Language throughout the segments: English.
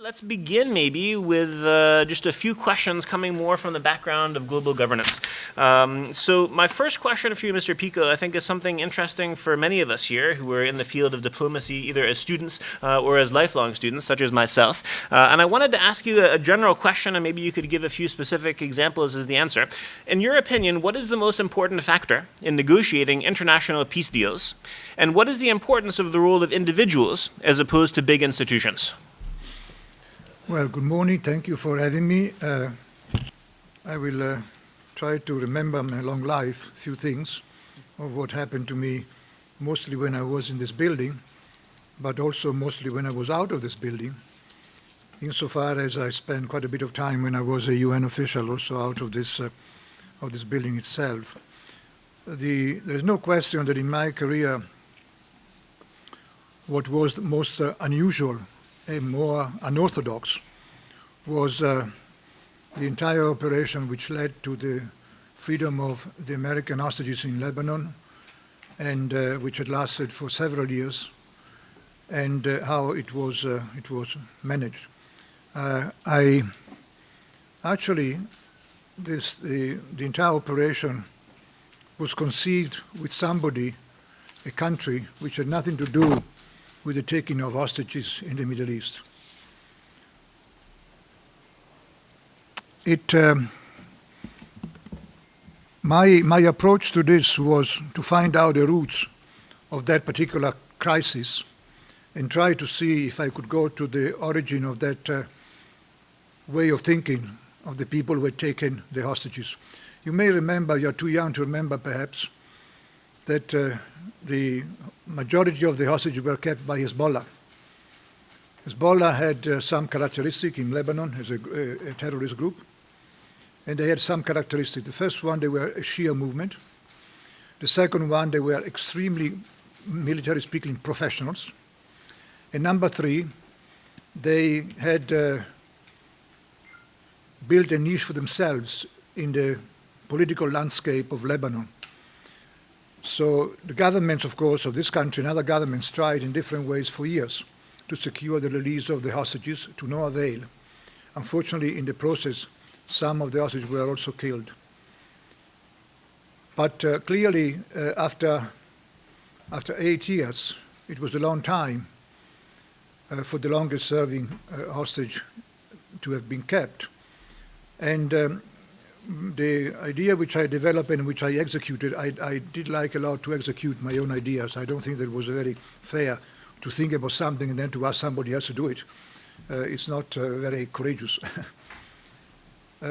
let's begin maybe with just a few questions coming more from the background of global governance. So my first question for you, Mr. Picco, I think is something interesting for many of us here who are in the field of diplomacy, either as students or as lifelong students, such as myself. And I wanted to ask you a general question, and maybe you could give a few specific examples as the answer. In your opinion, what is the most important factor in negotiating international peace deals? And what is the importance of the role of individuals as opposed to big institutions? Well, good morning. Thank you for having me. I will try to remember my long life, a few things of what happened to me, mostly when I was in this building, but also mostly when I was out of this building, insofar as I spent quite a bit of time when I was a UN official, also out of this building itself. There is no question that in my career, what was the most unusual and more unorthodox was the entire operation which led to the freedom of the American hostages in Lebanon, and which had lasted for several years, and how it was managed. The entire operation was conceived with somebody, a country, which had nothing to do with the taking of hostages in the Middle East. My approach to this was to find out the roots of that particular crisis and try to see if I could go to the origin of that way of thinking of the people who had taken the hostages. You may remember, you're too young to remember perhaps, that the majority of the hostages were kept by Hezbollah. Hezbollah had some characteristic in Lebanon as a terrorist group, and they had some characteristic. The first one, they were a Shia movement. The second one, they were extremely, military speaking, professionals. And number three, they had built a niche for themselves in the political landscape of Lebanon. So the governments, of course, of this country and other governments tried in different ways for years to secure the release of the hostages, to no avail. Unfortunately, in the process, some of the hostages were also killed. But clearly, after 8 years, it was a long time for the longest-serving hostage to have been kept. And the idea which I developed and which I executed, I did like a lot to execute my own ideas. I don't think that it was very fair to think about something and then to ask somebody else to do it. It's not very courageous.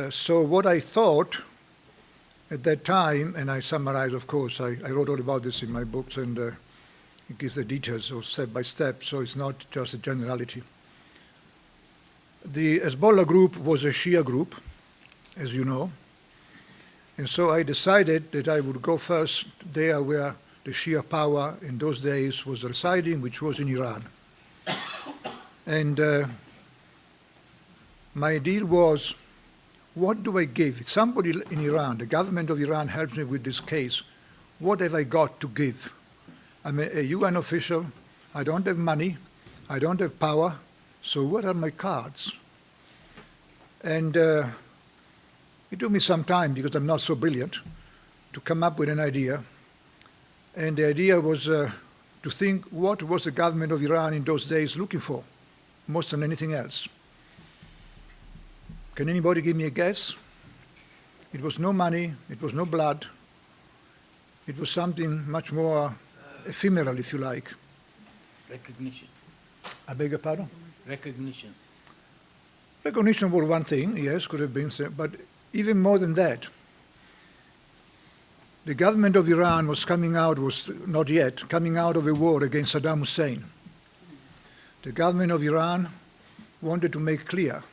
So what I thought at that time, and I summarize, of course, I wrote all about this in my books, and it gives the details of step by step, so it's not just a generality. The Hezbollah group was a Shia group, as you know. And so I decided that I would go first there where the Shia power in those days was residing, which was in Iran. And my deal was, what do I give? If somebody in Iran, the government of Iran helps me with this case, what have I got to give? I'm a UN official, I don't have money, I don't have power, so what are my cards? And it took me some time, because I'm not so brilliant, to come up with an idea. And the idea was to think, what was the government of Iran in those days looking for, most than anything else? Can anybody give me a guess? It was no money, it was no blood. It was something much more ephemeral, if you like. Recognition. I beg your pardon? Recognition. Recognition was one thing, yes, could have been, but even more than that, the government of Iran was not yet coming out of a war against Saddam Hussein. The government of Iran wanted to make clear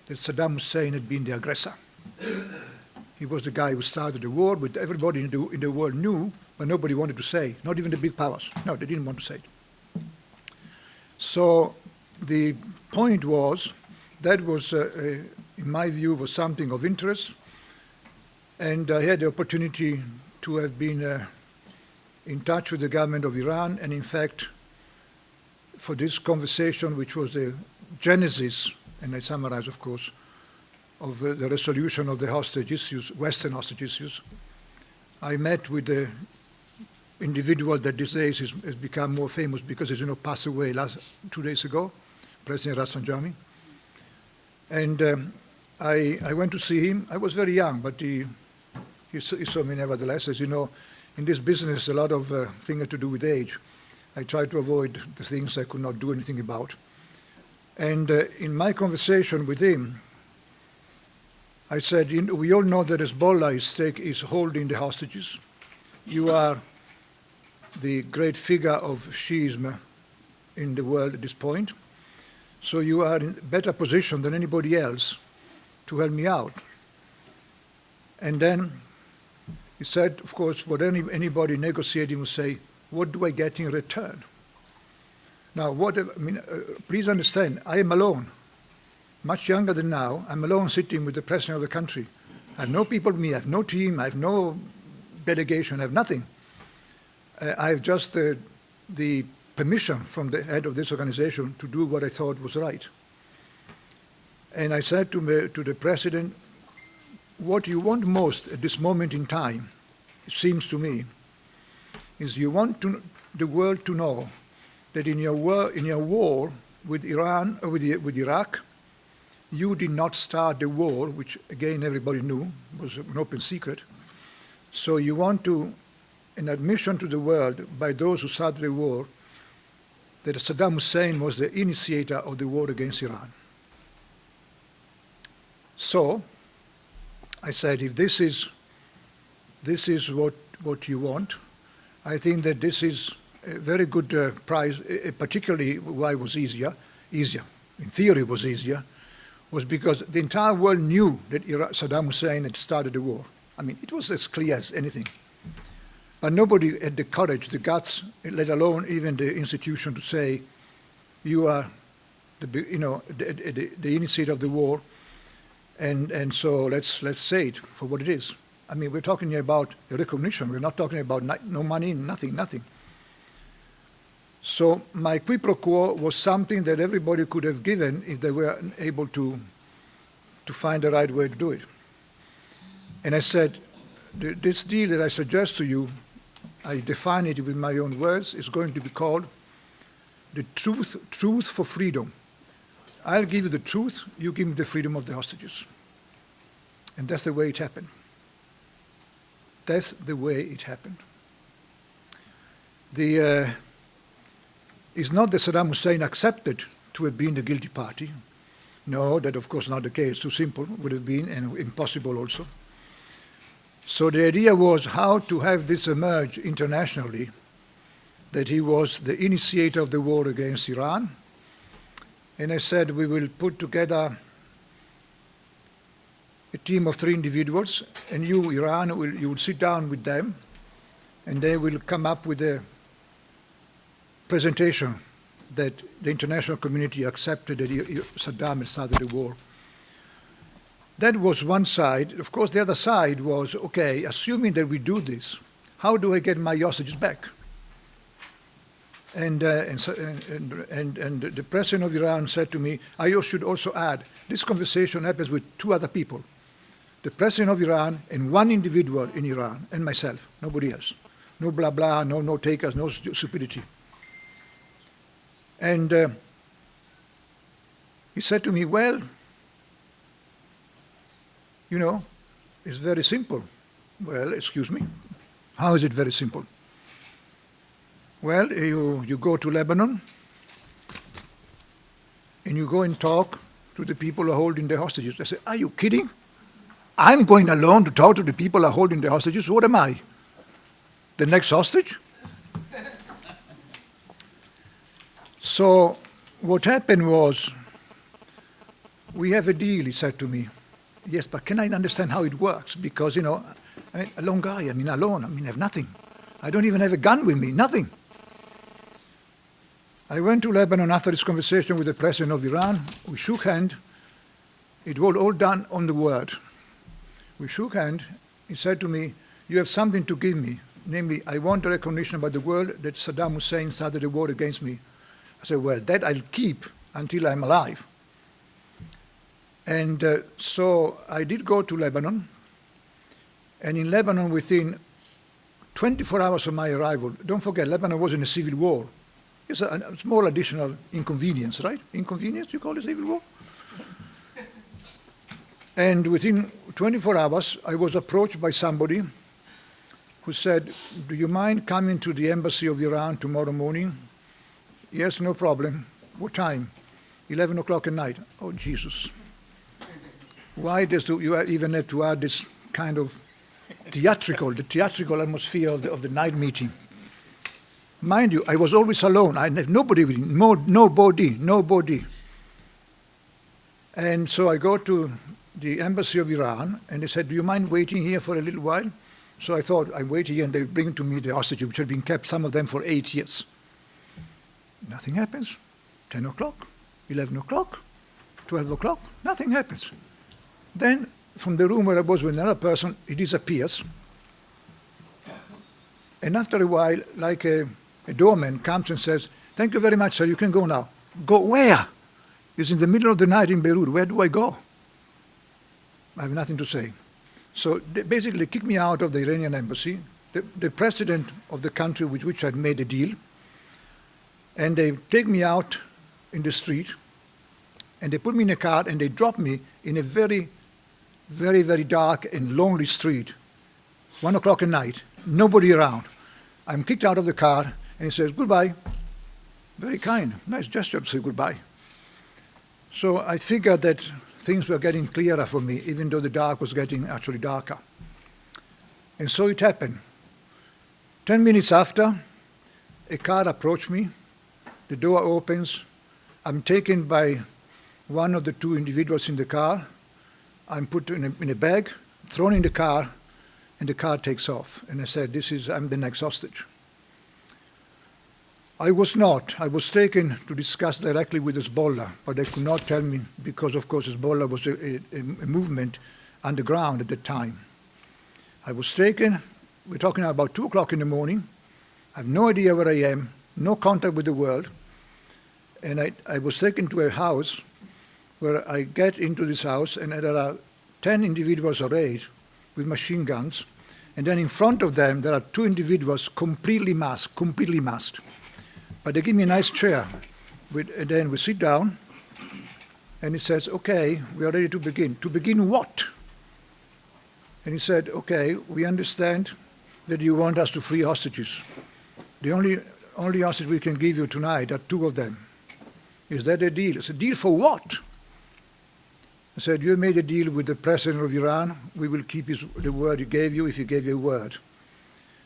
that Saddam Hussein had been the aggressor. He was the guy who started the war, which everybody in the world knew, but nobody wanted to say, not even the big powers. No, they didn't want to say it. So the point was, that was, in my view, was something of interest, and I had the opportunity to have been in touch with the government of Iran, and in fact, for this conversation, which was the genesis and I summarize, of course, of the resolution of the hostage issues, Western hostage issues. I met with the individual that these days has become more famous because he's passed away 2 days ago, President Rafsanjani. And I went to see him. I was very young, but he saw me nevertheless. As you know, in this business, a lot of things to do with age. I tried to avoid the things I could not do anything about. And in my conversation with him, I said, we all know that Hezbollah is holding the hostages. You are the great figure of Shiism in the world at this point. So you are in better position than anybody else to help me out. And then he said, of course, what anybody negotiating would say, what do I get in return? Now, please understand, I am alone. Much younger than now, I'm alone sitting with the president of the country. I have no people with me, I have no team, I have no delegation, I have nothing. I have just the permission from the head of this organization to do what I thought was right. And I said to the president, what you want most at this moment in time, it seems to me, is you want the world to know that in your war with Iran or with Iraq, you did not start the war, which again everybody knew was an open secret. So you want an admission to the world by those who started the war that Saddam Hussein was the initiator of the war against Iran. So I said, if this is what you want, I think that this is a very good prize, particularly why it was easier, in theory it was easier, was because the entire world knew that Saddam Hussein had started the war. I mean, it was as clear as anything. But nobody had the courage, the guts, let alone even the institution to say, you are the initiator of the war, and so let's say it for what it is. I mean, we're talking here about recognition. We're not talking about no money, nothing. So my quid pro quo was something that everybody could have given if they were able to find the right way to do it. And I said, this deal that I suggest to you, I define it with my own words, is going to be called the truth for freedom. I'll give you the truth, you give me the freedom of the hostages. And that's the way it happened. That's the way it happened. It's not that Saddam Hussein accepted to have been the guilty party. No, that of course not the case. Too simple would have been, and impossible also. So the idea was how to have this emerge internationally, that he was the initiator of the war against Iran. And I said, we will put together a team of 3 individuals, and you, Iran, you will sit down with them, and they will come up with a presentation that the international community accepted that Saddam had started the war. That was one side. Of course, the other side was, okay, assuming that we do this, how do I get my hostages back? And the president of Iran said to me, I should also add, this conversation happens with 2 other people, the president of Iran and 1 individual in Iran, and myself, nobody else. No blah blah, no takers, no stupidity. And he said to me, well, it's very simple. Well, excuse me, how is it very simple? Well, you go to Lebanon, and you go and talk to the people who are holding the hostages. I said, are you kidding? I'm going alone to talk to the people who are holding the hostages? What am I? The next hostage? So what happened was, we have a deal, he said to me. Yes, but can I understand how it works? Because, I'm a lone guy, alone, I have nothing. I don't even have a gun with me, nothing. I went to Lebanon after this conversation with the president of Iran. We shook hands. It was all done on the word. We shook hands. He said to me, you have something to give me. Namely, I want a recognition by the world that Saddam Hussein started the war against me. I said, well, that I'll keep until I'm alive. And so I did go to Lebanon, and in Lebanon, within 24 hours of my arrival, don't forget, Lebanon was in a civil war. It's a small additional inconvenience, right? Inconvenience, you call it civil war? And within 24 hours, I was approached by somebody who said, do you mind coming to the embassy of Iran tomorrow morning? Yes, no problem. What time? 11 o'clock at night. Oh, Jesus. Why does you even have to add this kind of the theatrical atmosphere of the night meeting? Mind you, I was always alone. I had nobody with me, nobody. And so I go to the embassy of Iran, and they said, do you mind waiting here for a little while? So I thought, I wait here, and they bring to me the hostages, which had been kept, some of them, for 8 years. Nothing happens. 10 o'clock, 11 o'clock, 12 o'clock, nothing happens. Then, from the room where I was with another person, he disappears. And after a while, like a doorman comes and says, thank you very much, sir, you can go now. Go where? It's in the middle of the night in Beirut. Where do I go? I have nothing to say. So they basically kicked me out of the Iranian embassy, the president of the country with which I'd made a deal, and they take me out in the street, and they put me in a car, and they drop me in a very, very, very dark and lonely street, 1 o'clock at night, nobody around. I'm kicked out of the car, and he says, goodbye. Very kind, nice gesture to say goodbye. So I figured that things were getting clearer for me, even though the dark was getting actually darker. And so it happened. 10 minutes after, a car approached me, the door opens, I'm taken by one of the two individuals in the car, I'm put in a bag, thrown in the car, and the car takes off. And I said, I'm the next hostage. I was not. I was taken to discuss directly with Hezbollah, but they could not tell me because, of course, Hezbollah was a movement underground at the time. I was taken. We're talking about 2 o'clock in the morning. I have no idea where I am, no contact with the world. And I was taken to a house where I get into this house, and there are 10 individuals arrayed with machine guns. And then in front of them, there are 2 individuals completely masked. But they give me a nice chair. And then we sit down, and he says, okay, we are ready to begin. To begin what? And he said, okay, we understand that you want us to free hostages. The only hostage we can give you tonight are 2 of them. Is that a deal? I said, deal for what? I said, you made a deal with the president of Iran. We will keep the word he gave you if he gave you a word.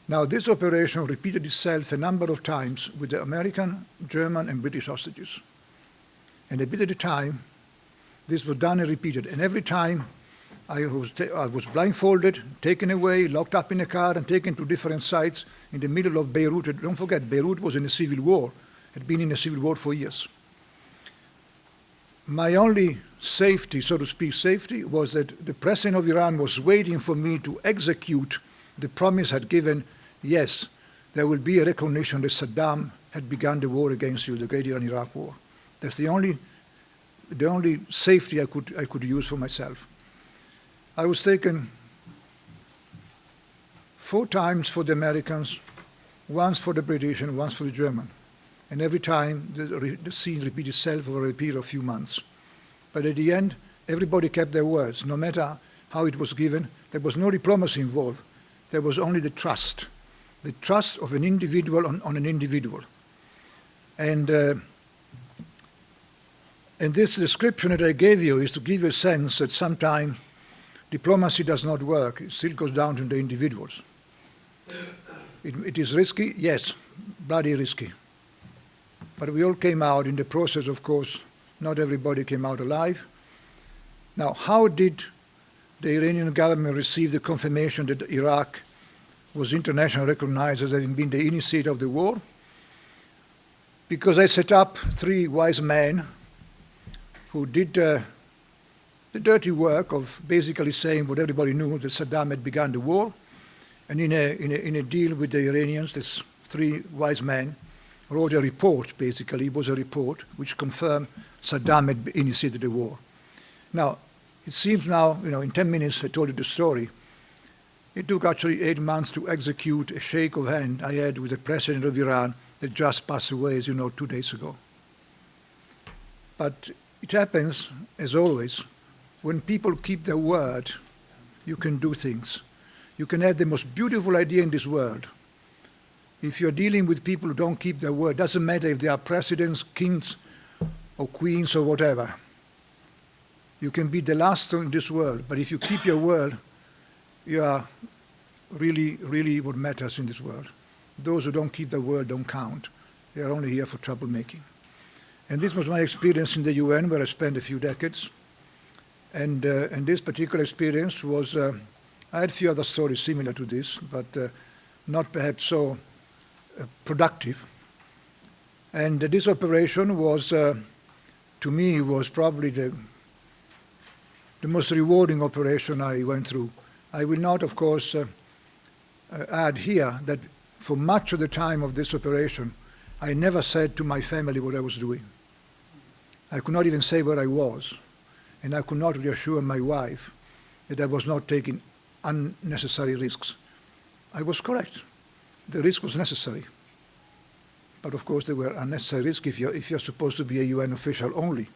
Now, this operation repeated itself a number of times with the American, German, and British hostages. And a bit at a time, this was done and repeated. And every time I was blindfolded, taken away, locked up in a car, and taken to different sites in the middle of Beirut. Don't forget, Beirut was in a civil war, had been in a civil war for years. My only safety, so to speak, was that the president of Iran was waiting for me to execute the promise had given, yes, there will be a recognition that Saddam had begun the war against you, the great Iran-Iraq war. That's the only safety I could use for myself. I was taken 4 times for the Americans, once for the British and once for the German. And every time the scene repeated itself over a period of few months. But at the end, everybody kept their words. No matter how it was given, there was no diplomacy involved. There was only the trust of an individual on an individual. And this description that I gave you is to give you a sense that sometimes diplomacy does not work. It still goes down to the individuals. It is risky, yes, bloody risky. But we all came out in the process, of course. Not everybody came out alive. Now, how did the Iranian government received the confirmation that Iraq was internationally recognized as having been the initiator of the war? Because I set up 3 wise men who did the dirty work of basically saying what everybody knew, that Saddam had begun the war. And in a deal with the Iranians, these 3 wise men wrote a report, basically. It was a report which confirmed Saddam had initiated the war. Now, It seems now, in 10 minutes I told you the story. It took actually 8 months to execute a shake of hand I had with the president of Iran that just passed away, as you know, 2 days ago. But it happens, as always, when people keep their word, you can do things. You can have the most beautiful idea in this world. If you're dealing with people who don't keep their word, doesn't matter if they are presidents, kings, or queens, or whatever. You can be the last in this world, but if you keep your word, you are really, really what matters in this world. Those who don't keep their word don't count. They are only here for troublemaking. And this was my experience in the UN, where I spent a few decades. And this particular experience was, I had a few other stories similar to this, but not perhaps so productive. And this operation was, to me, was probably the most rewarding operation I went through. I will not, of course, add here that for much of the time of this operation, I never said to my family what I was doing. I could not even say where I was, and I could not reassure my wife that I was not taking unnecessary risks. I was correct. The risk was necessary. But of course, there were unnecessary risks if you're supposed to be a UN official only.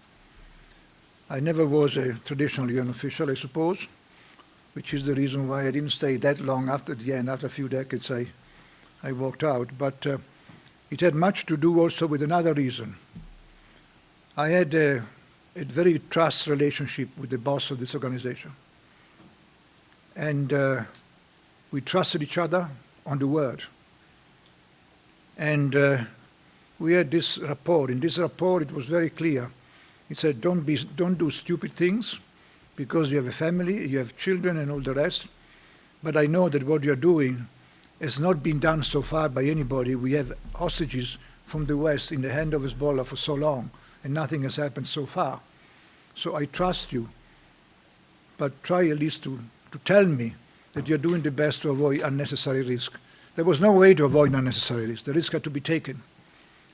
I never was a traditional UN official, I suppose, which is the reason why I didn't stay that long after the end. After a few decades, I walked out. But it had much to do also with another reason. I had a very trust relationship with the boss of this organization. And we trusted each other on the word. And we had this rapport. In this rapport, it was very clear. He said, don't do stupid things, because you have a family, you have children and all the rest. But I know that what you're doing has not been done so far by anybody. We have hostages from the West in the hand of Hezbollah for so long, and nothing has happened so far. So I trust you, but try at least to tell me that you're doing the best to avoid unnecessary risk. There was no way to avoid unnecessary risk. The risk had to be taken.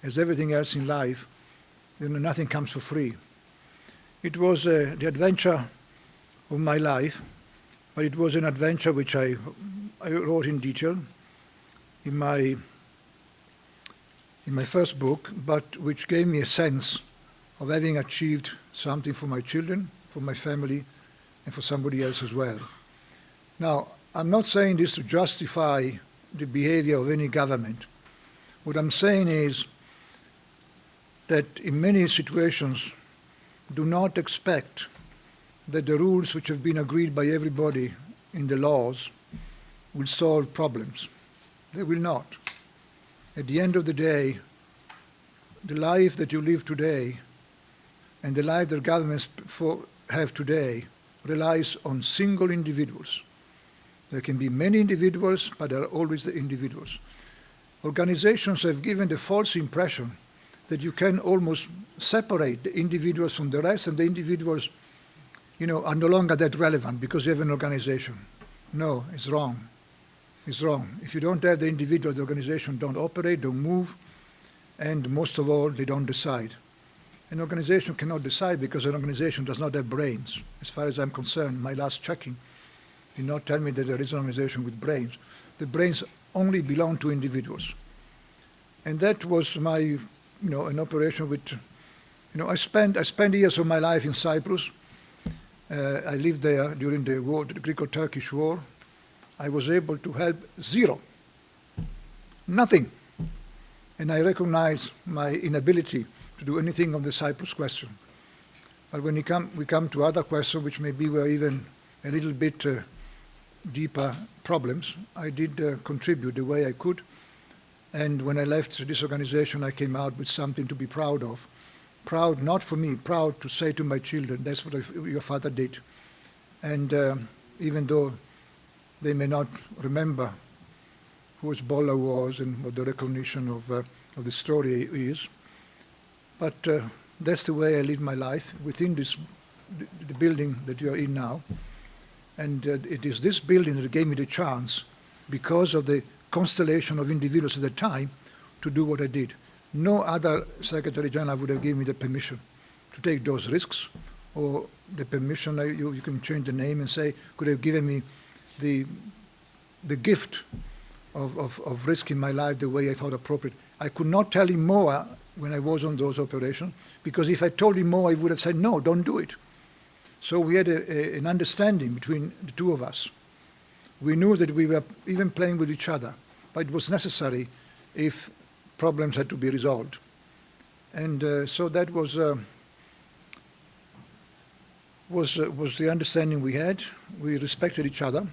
As everything else in life, nothing comes for free. It was the adventure of my life, but it was an adventure which I wrote in detail in my first book, but which gave me a sense of having achieved something for my children, for my family, and for somebody else as well. Now, I'm not saying this to justify the behavior of any government. What I'm saying is that in many situations, do not expect that the rules which have been agreed by everybody in the laws will solve problems. They will not. At the end of the day, the life that you live today and the life that governments have today relies on single individuals. There can be many individuals, but there are always the individuals. Organizations have given the false impression that you can almost separate the individuals from the rest, and the individuals, are no longer that relevant because you have an organization. No, it's wrong. It's wrong. If you don't have the individual, the organization don't operate, don't move, and most of all, they don't decide. An organization cannot decide because an organization does not have brains. As far as I'm concerned, my last checking did not tell me that there is an organization with brains. The brains only belong to individuals. And that was my, an operation with, I spent years of my life in Cyprus. I lived there during the war, the Greco-Turkish war. I was able to help zero, nothing. And I recognize my inability to do anything on the Cyprus question. But when we come to other questions, which maybe were even a little bit deeper problems, I did contribute the way I could. And when I left this organization, I came out with something to be proud of. Proud, not for me, proud to say to my children, that's what your father did. And even though they may not remember who Hezbollah was and what the recognition of the story is, but that's the way I live my life within the building that you are in now. And it is this building that gave me the chance, because of the constellation of individuals at the time, to do what I did. No other Secretary General would have given me the permission to take those risks or the permission, you can change the name and say, could have given me the gift of risking my life the way I thought appropriate. I could not tell him more when I was on those operations, because if I told him more, he would have said, no, don't do it. So we had an understanding between the two of us. We knew that we were even playing with each other, but it was necessary if problems had to be resolved. And so that was the understanding we had. We respected each other,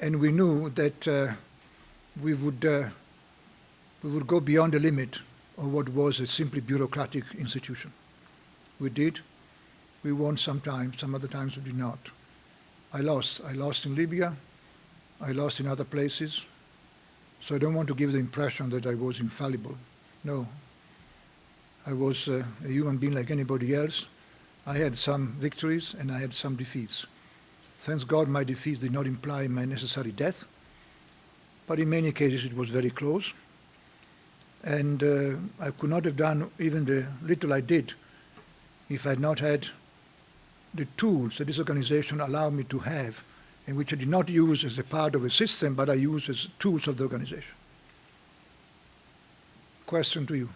and we knew that we would go beyond the limit of what was a simply bureaucratic institution. We did. We won sometimes, some other times we did not. I lost. I lost in Libya. I lost in other places. So I don't want to give the impression that I was infallible. No. I was a human being like anybody else. I had some victories and I had some defeats. Thanks God my defeats did not imply my necessary death, but in many cases it was very close. And I could not have done even the little I did if I had not had the tools that this organization allowed me to have, and which I did not use as a part of a system, but I used as tools of the organization. Question to you.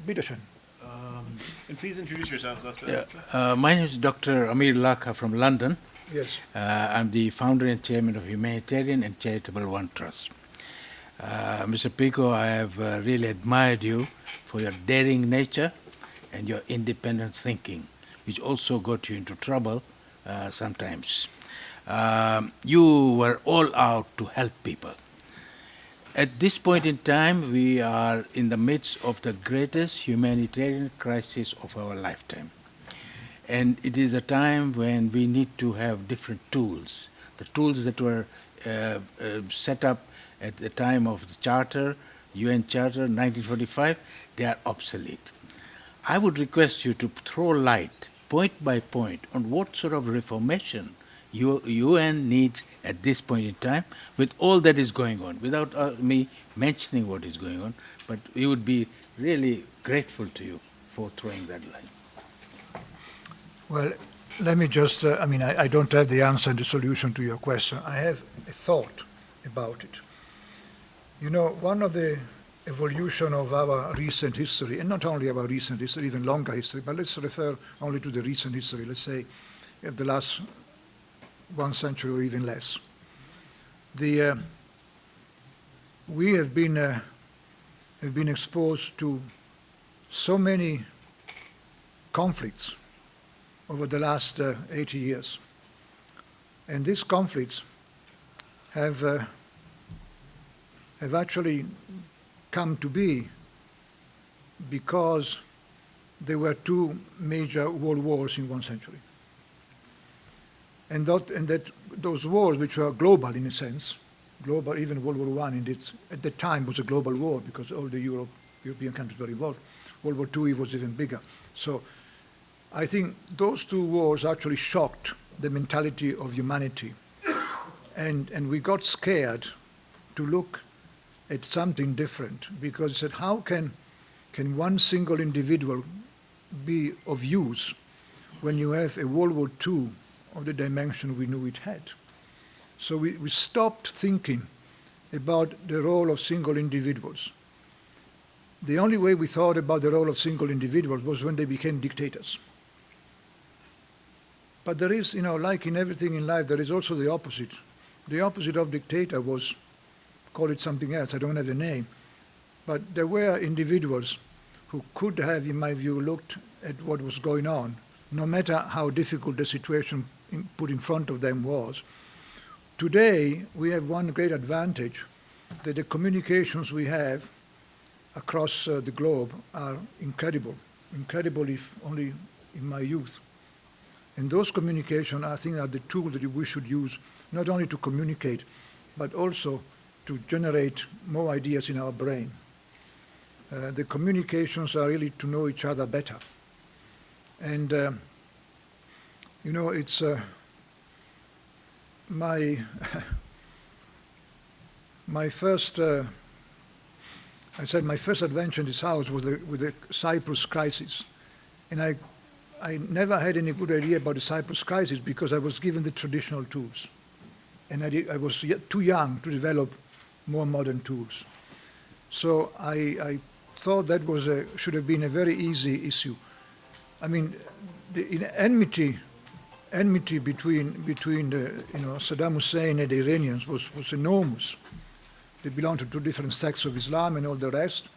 Bitteschön. And please introduce yourselves. My name is Dr. Amir Lakha from London. Yes. I'm the founder and chairman of Humanitarian and Charitable One Trust. Mr. Picco, I have really admired you for your daring nature and your independent thinking, which also got you into trouble sometimes. You were all out to help people. At this point in time, we are in the midst of the greatest humanitarian crisis of our lifetime. And it is a time when we need to have different tools. The tools that were set up at the time of the Charter, UN Charter 1945, they are obsolete. I would request you to throw light, point by point, on what sort of reformation UN needs at this point in time with all that is going on, without me mentioning what is going on, but we would be really grateful to you for throwing that light. Well, let me just, I don't have the answer and the solution to your question. I have a thought about it. You know, one of the evolution of our recent history, and not only our recent history, even longer history, but let's refer only to the recent history, let's say of the last 1 century or even less. We have been exposed to so many conflicts over the last 80 years. And these conflicts have actually come to be because there were 2 major world wars in 1 century. And that those wars, which were global in a sense, global, even World War I at the time was a global war because all the European countries were involved. World War II was even bigger. So I think those 2 wars actually shocked the mentality of humanity. And we got scared to look at something different because it said, how can one single individual be of use when you have a World War II of the dimension we knew it had? So we stopped thinking about the role of single individuals. The only way we thought about the role of single individuals was when they became dictators. But there is, like in everything in life, there is also the opposite. The opposite of dictator was, call it something else, I don't have the name, but there were individuals who could have, in my view, looked at what was going on, no matter how difficult the situation put in front of them was. Today, we have one great advantage, that the communications we have across the globe are incredible if only in my youth. And those communications, I think, are the tool that we should use, not only to communicate, but also to generate more ideas in our brain. The communications are really to know each other better. And, it's my first I said my first adventure in this house was with the Cyprus crisis. And I never had any good idea about the Cyprus crisis because I was given the traditional tools. And I was too young to develop more modern tools. So I thought that should have been a very easy issue. I mean, the enmity between Saddam Hussein and the Iranians was enormous. They belonged to two different sects of Islam and all the rest,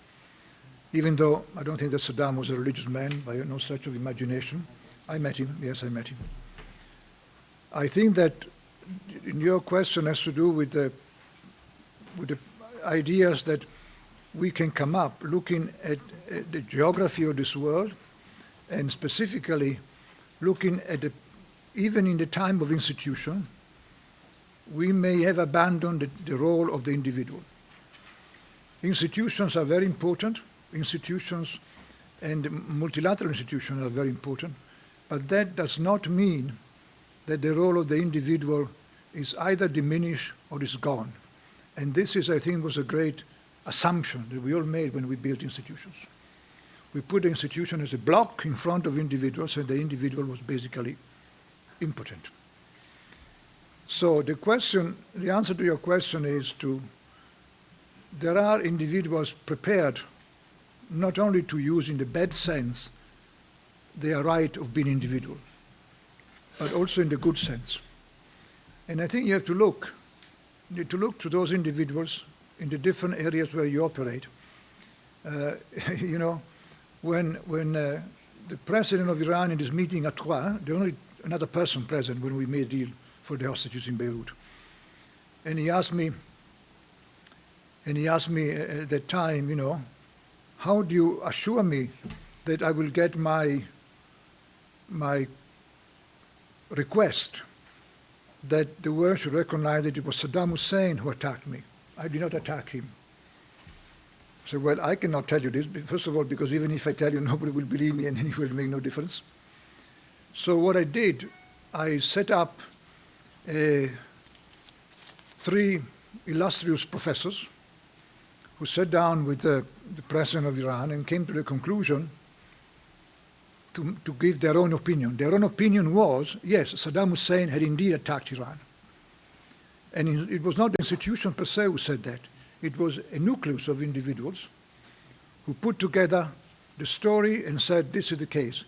even though I don't think that Saddam was a religious man by no stretch of imagination. I met him, yes, I met him. I think that your question has to do with the ideas that we can come up looking at the geography of this world and specifically looking at even in the time of institution, we may have abandoned the role of the individual. Institutions are very important. Institutions and multilateral institutions are very important. But that does not mean that the role of the individual is either diminished or is gone. And this is, I think, was a great assumption that we all made when we built institutions. We put the institution as a block in front of individuals, and the individual was basically impotent. So the answer to your question is there are individuals prepared not only to use in the bad sense their right of being individual, but also in the good sense. And I think you have to look to those individuals in the different areas where you operate. When the president of Iran in this meeting at Troyes, the only another person present when we made a deal for the hostages in Beirut, and he asked me at that time, how do you assure me that I will get my request that the world should recognize that it was Saddam Hussein who attacked me. I did not attack him. So, well, I cannot tell you this, first of all, because even if I tell you, nobody will believe me and it will make no difference. So what I did, I set up 3 illustrious professors who sat down with the president of Iran and came to the conclusion to give their own opinion. Their own opinion was, yes, Saddam Hussein had indeed attacked Iran. And it was not the institution per se who said that. It was a nucleus of individuals who put together the story and said, this is the case.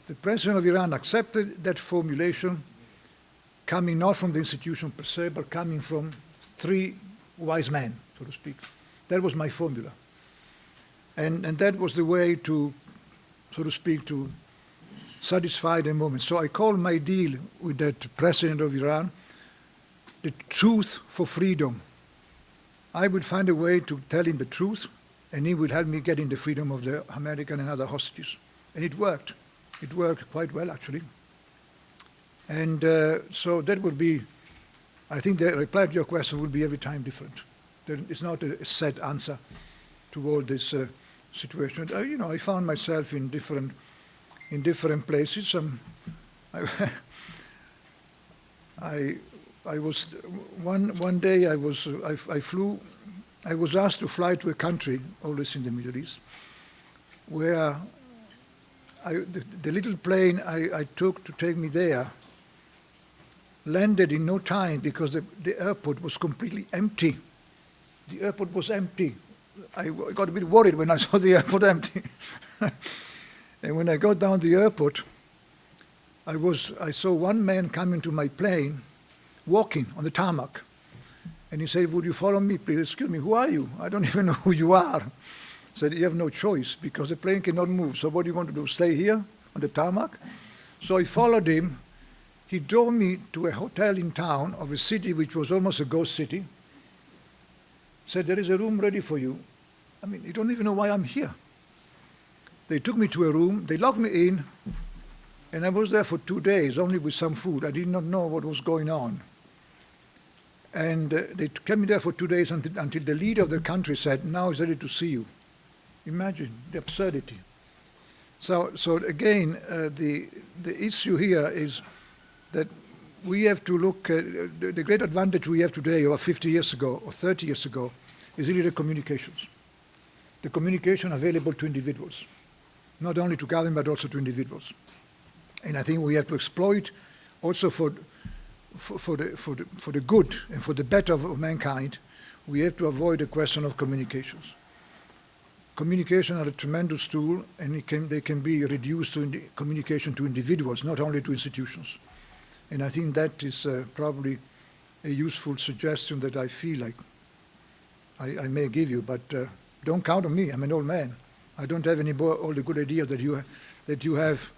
The president of Iran accepted that formulation, coming not from the institution per se, but coming from 3 wise men, so to speak. That was my formula. And that was the way to, so to speak, to satisfy the moment. So I called my deal with that president of Iran the truth for freedom. I would find a way to tell him the truth, and he would help me get in the freedom of the American and other hostages. And it worked. It worked quite well, actually. And so that would be, I think the reply to your question would be every time different. It's not a set answer to all this situation. I found myself in different places. I was one day I was asked to fly to a country, always in the Middle East, where the little plane I took to take me there landed in no time because the airport was completely empty. The airport was empty. I got a bit worried when I saw the airport empty. And when I got down the airport, I saw one man coming to my plane, walking on the tarmac. And he said, would you follow me, please? Excuse me, who are you? I don't even know who you are. I said, you have no choice because the plane cannot move. So what do you want to do, stay here on the tarmac? So I followed him. He drove me to a hotel in town of a city which was almost a ghost city. Said, there is a room ready for you. I mean, you don't even know why I'm here. They took me to a room, they locked me in, and I was there for 2 days, only with some food. I did not know what was going on. And they kept me there for 2 days until the leader of the country said, now he's ready to see you. Imagine the absurdity. So again, the issue here is that we have to look at the great advantage we have today, or 50 years ago, or 30 years ago, is really the communications. the communication available to individuals, not only to government but also to individuals. And I think we have to exploit also for the good and for the better of mankind, we have to avoid the question of communications. Communication are a tremendous tool, and they can be reduced to communication to individuals, not only to institutions. And I think that is probably a useful suggestion that I feel like I may give you, but don't count on me. I'm an old man. I don't have any more all the good ideas that you have,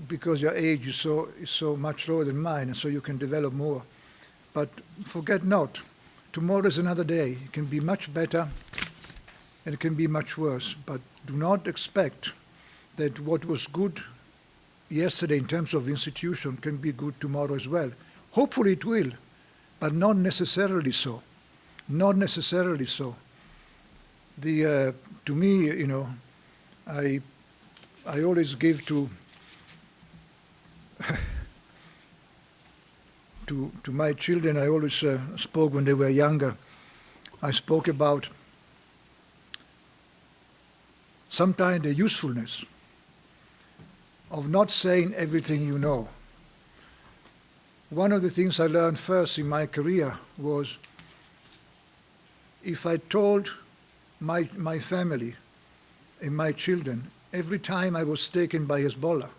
because your age is so much lower than mine, and so you can develop more. But forget not, tomorrow is another day. It can be much better, and it can be much worse. But do not expect that what was good yesterday in terms of institution can be good tomorrow as well. Hopefully it will, but not necessarily so. Not necessarily so. To me, you know, I always give to my children. I always spoke when they were younger. I spoke about sometimes the usefulness of not saying everything you know. One of the things I learned first in my career was if I told my family and my children every time I was taken by Hezbollah,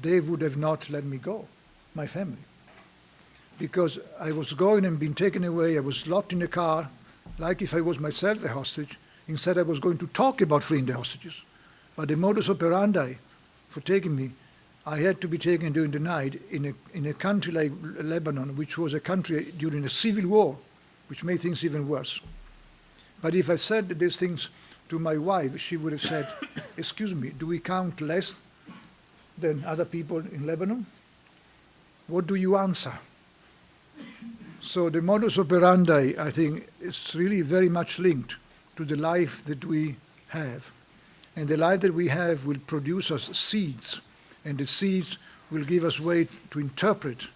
they would have not let me go, my family. Because I was going and being taken away, I was locked in a car, like if I was myself a hostage. Instead, I was going to talk about freeing the hostages. But the modus operandi for taking me, I had to be taken during the night in a country like Lebanon, which was a country during a civil war, which made things even worse. But if I said these things to my wife, she would have said, excuse me, do we count less than other people in Lebanon? What do you answer? So the modus operandi, I think, is really very much linked to the life that we have. And the life that we have will produce us seeds, and the seeds will give us way to interpret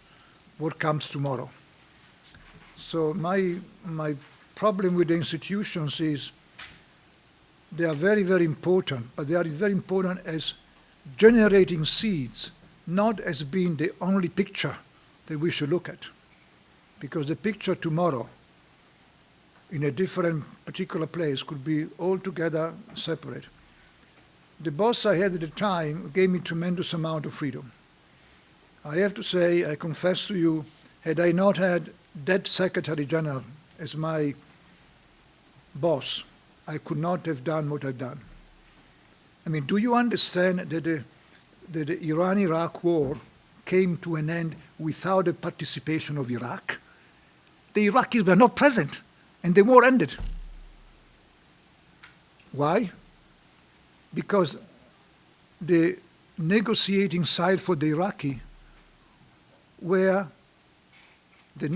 what comes tomorrow. So my problem with the institutions is they are very, very important, but they are very important as generating seeds, not as being the only picture that we should look at. Because the picture tomorrow in a different particular place could be altogether separate. The boss I had at the time gave me tremendous amount of freedom. I have to say, I confess to you, had I not had that Secretary General as my boss, I could not have done what I've done. I mean, do you understand that the Iran-Iraq war came to an end without the participation of Iraq? The Iraqis were not present, and the war ended. Why? Because the negotiating side for the Iraqi were the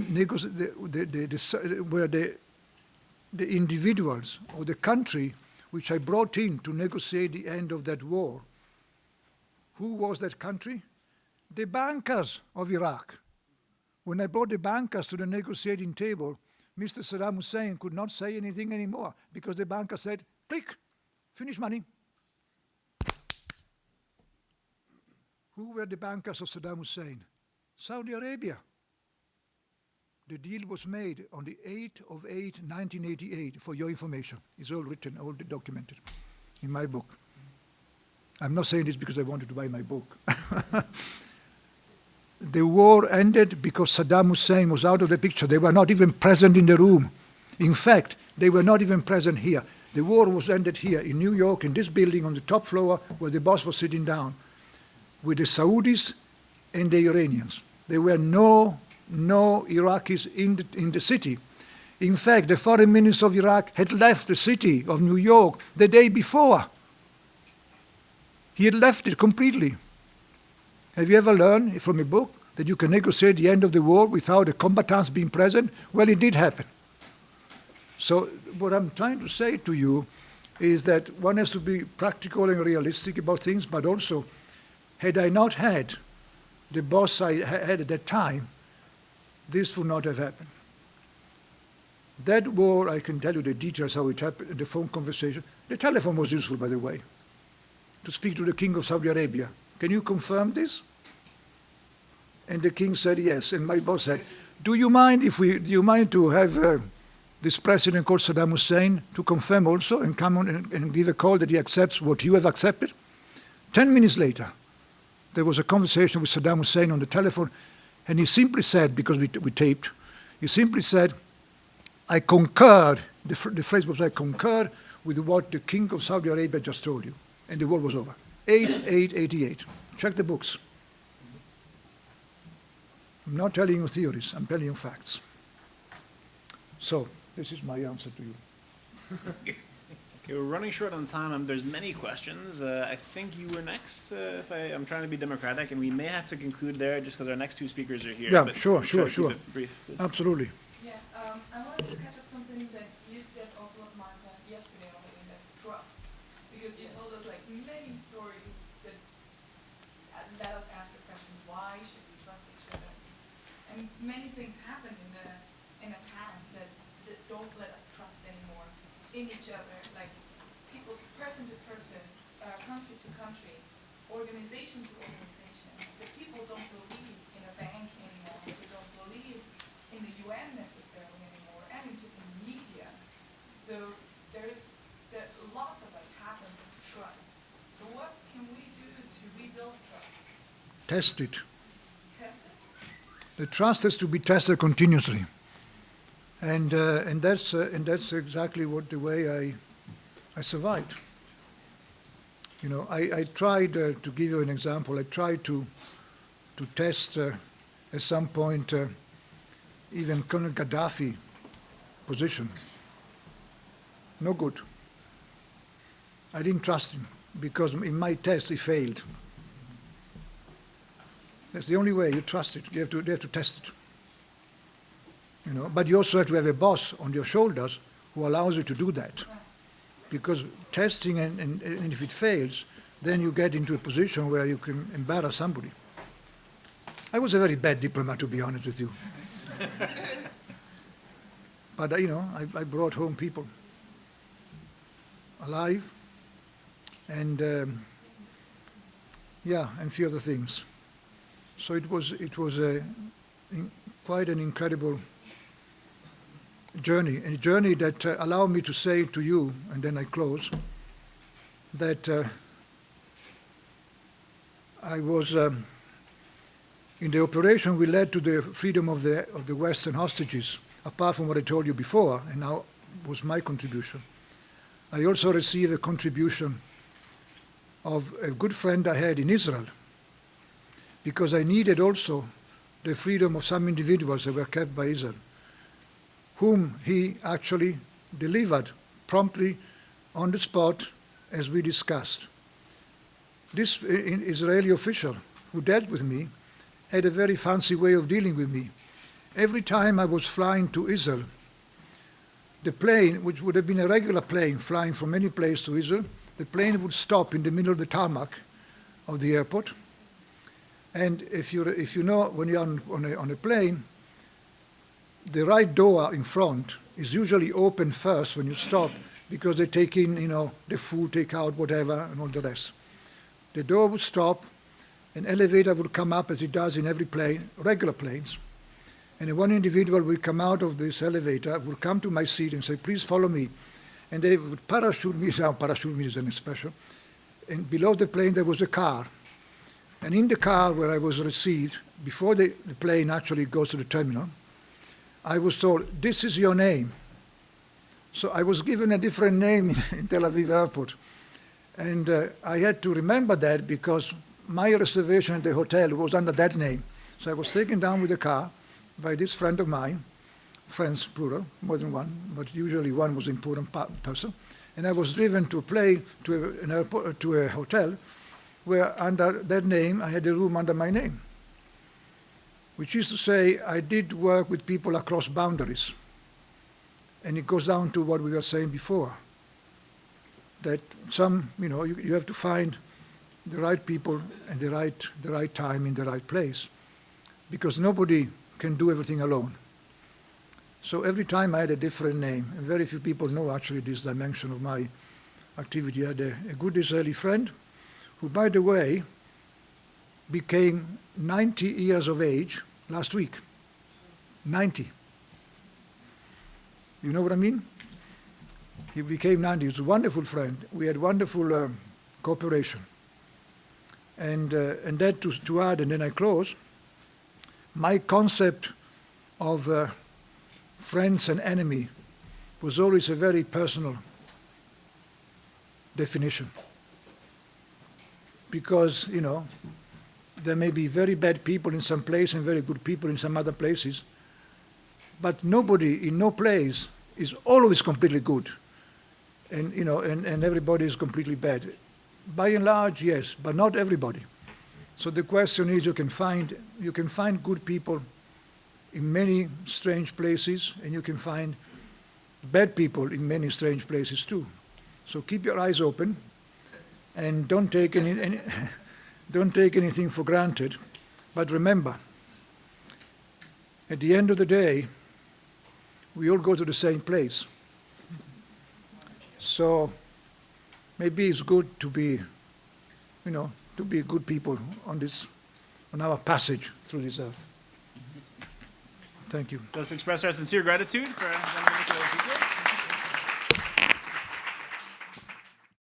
individuals or the country which I brought in to negotiate the end of that war. Who was that country? The bankers of Iraq. When I brought the bankers to the negotiating table, Mr. Saddam Hussein could not say anything anymore because the banker said, click, finish money. Who were the bankers of Saddam Hussein? Saudi Arabia. The deal was made on the 8th of 1988, for your information. It's all written, all documented in my book. I'm not saying this because I wanted to buy my book. The war ended because Saddam Hussein was out of the picture. They were not even present in the room. In fact, they were not even present here. The war was ended here in New York, in this building on the top floor where the boss was sitting down with the Saudis and the Iranians. There were no Iraqis in the city. In fact, the foreign minister of Iraq had left the city of New York the day before. He had left it completely. Have you ever learned from a book that you can negotiate the end of the war without the combatants being present? Well, it did happen. So what I'm trying to say to you is that one has to be practical and realistic about things, but also, had I not had the boss I had at that time, this would not have happened. That war, I can tell you the details how it happened, the phone conversation. The telephone was useful, by the way, to speak to the king of Saudi Arabia. Can you confirm this? And the king said yes. And my boss said, do you mind to have this president called Saddam Hussein to confirm also and come on and give a call that he accepts what you have accepted? 10 minutes later, there was a conversation with Saddam Hussein on the telephone, and he simply said, because we taped, he simply said, I concur, the phrase was, I concur with what the king of Saudi Arabia just told you. And the war was over. 8/8/88. Check the books. I'm not telling you theories, I'm telling you facts. So, this is my answer to you. Okay, we're running short on time. There's many questions. I think you were next. I'm trying to be democratic, and we may have to conclude there just because our next two speakers are here. Yeah, but sure. Brief, please. Absolutely. Yeah, I wanted to catch up something that you said also at Mark yesterday on it, and that's trust. Because you told us like many stories that let us ask the question, why should we trust each other? And many things happen in the past that don't let us trust anymore in each other, like people, person to person, country to country, organization to organization. The people don't believe in a bank anymore. They don't believe in the UN necessarily anymore, and into the media. So there's lots of it happen with trust. So what can we do to rebuild trust? Test it. Test it? The trust has to be tested continuously. And that's exactly the way I survived. You know, I tried, to give you an example, I tried to test at some point even Colonel Gaddafi position. No good. I didn't trust him because in my test he failed. That's the only way you trust it. You have to test it. You know, but you also have to have a boss on your shoulders who allows you to do that. Because testing, and if it fails, then you get into a position where you can embarrass somebody. I was a very bad diplomat, to be honest with you. But, you know, I brought home people alive and, and few other things. So it was quite an incredible journey, a journey that allowed me to say to you, and then I close, that I was in the operation we led to the freedom of the Western hostages, apart from what I told you before, and now was my contribution. I also received a contribution of a good friend I had in Israel, because I needed also the freedom of some individuals that were kept by Israel, whom he actually delivered promptly on the spot, as we discussed. This Israeli official who dealt with me had a very fancy way of dealing with me. Every time I was flying to Israel, the plane, which would have been a regular plane flying from any place to Israel, the plane would stop in the middle of the tarmac of the airport. And if you know, when you're on a plane, the right door in front is usually open first when you stop, because they take in, you know, the food, take out whatever, and all the rest. The door would stop, an elevator would come up, as it does in every plane, regular planes, and then one individual would come out of this elevator, would come to my seat and say, please follow me. And they would parachute me down, parachute me is an special, and below the plane there was a car. And in the car where I was received, before the plane actually goes to the terminal, I was told, this is your name. So I was given a different name in Tel Aviv airport. And I had to remember that because my reservation at the hotel was under that name. So I was taken down with the car by this friend of mine, friends plural, more than one, but usually one was an important person. And I was driven to a plane, to a hotel, where under that name I had a room under my name. Which is to say, I did work with people across boundaries. And it goes down to what we were saying before, that you have to find the right people and the right time in the right place, because nobody can do everything alone. So every time I had a different name, and very few people know actually this dimension of my activity. I had a good Israeli friend who, by the way, became 90 years of age last week. 90. You know what I mean? He became 90. He was a wonderful friend. We had wonderful cooperation. And that to add, and then I close, my concept of friends and enemy was always a very personal definition. Because, you know, there may be very bad people in some place and very good people in some other places, but nobody in no place is always completely good. And, you know, and everybody is completely bad. By and large, yes, but not everybody. So the question is, you can find good people in many strange places, and you can find bad people in many strange places too. So keep your eyes open, and don't take don't take anything for granted. But remember, at the end of the day, we all go to the same place. So maybe it's good to be, you know, to be good people on our passage through this earth. Thank you. Let's express our sincere gratitude for